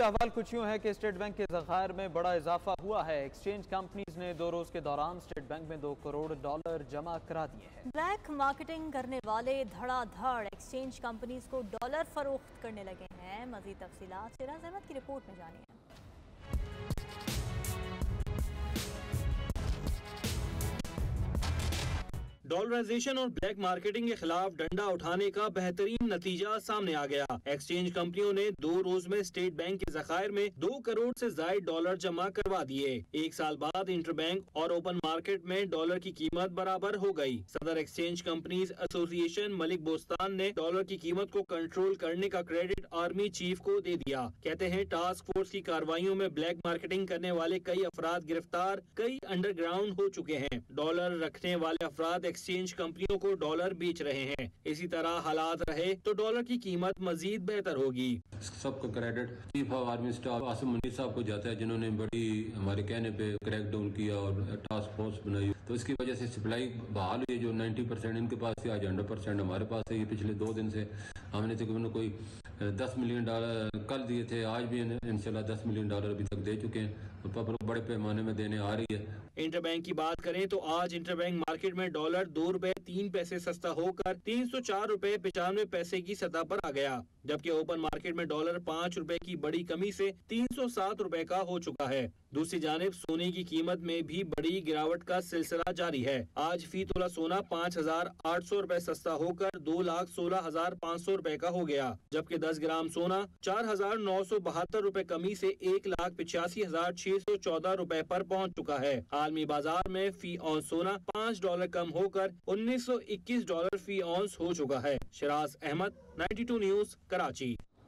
احوال کچھ یوں ہے کہ اسٹیٹ بینک کے ذخائر میں بڑا اضافہ ہوا ہے۔ ایکسچینج کمپنیز نے 2 روز کے دوران اسٹیٹ بینک میں $2 کروڑ جمع کرا دیے ہیں۔ بلیک مارکیٹنگ کرنے والے دھڑا دھڑ ایکسچینج کمپنیز کو ڈالر فروخت کرنے لگے ہیں۔ مزید تفصیلات شیراز احمد کی رپورٹ میں جانیں۔ ڈالرائزیشن اور بلیک مارکیٹنگ کے خلاف ڈنڈا اٹھانے کا بہترین نتیجہ سامنے آ گیا۔ ایکسچینج کمپنیوں نے 2 روز میں اسٹیٹ بینک کے ذخائر میں $2 کروڑ سے زائد ڈالر جمع کروا دیے۔ 1 سال بعد انٹر بینک اور اوپن مارکیٹ میں ڈالر کی قیمت برابر ہو گئی۔ صدر ایکسچینج کمپنیز ایسوسی ایشن ملک بوستان نے ڈالر کی قیمت کو کنٹرول کرنے کا کریڈٹ آرمی چیف کو دے دیا۔ کہتے ہیں ٹاسک فورس کی کارروائیوں میں بلیک مارکیٹنگ کرنے والے کئی افراد گرفتار، کئی انڈر گراؤنڈ ہو چکے ہیں۔ ڈالر رکھنے والے افراد ایکسچینج کمپنیوں کو ڈالر بیچ رہے ہیں۔ اسی طرح حالات رہے تو ڈالر کی قیمت مزید بہتر ہوگی۔ سب کو credit chief of army staff Asim Munir صاحب کو جاتا ہے، جنہوں نے بڑی ہمارے کہنے پہ کریک ڈاؤن کیا اور ٹاسک فورس بنائی، تو اس کی وجہ سے سپلائی بحال ہوئی۔ جو 90% ان کے پاس تھی، آج 100% ہمارے پاس ہے۔ یہ پچھلے 2 دن سے ہم نے تقریباً کوئی $10 ملین کل دیے تھے، آج بھی انشاءاللہ $10 ملین ابھی تک دے چکے ہیں، اور بڑے پیمانے میں دینے آ رہی ہے۔ انٹر بینک کی بات کریں تو آج انٹر بینک مارکیٹ میں ڈالر $2.03 سستا ہو کر $304.95 کی سطح پر آ گیا، جبکہ اوپن مارکیٹ میں ڈالر $5 کی بڑی کمی سے $307 کا ہو چکا ہے۔ دوسری جانب سونے کی قیمت میں بھی بڑی گراوٹ کا سلسلہ جاری ہے۔ آج فی تولہ سونا $5,800 سستا ہو کر $2,16,500 کا ہو گیا، جبکہ 10 گرام سونا $4,972 کمی سے $1,85,614 پر پہنچ چکا ہے۔ عالمی بازار میں فی اونس سونا $5 کم ہو کر $1,921 فی اونس ہو چکا ہے۔ شیراز احمد، 92 نیوز، کراچی۔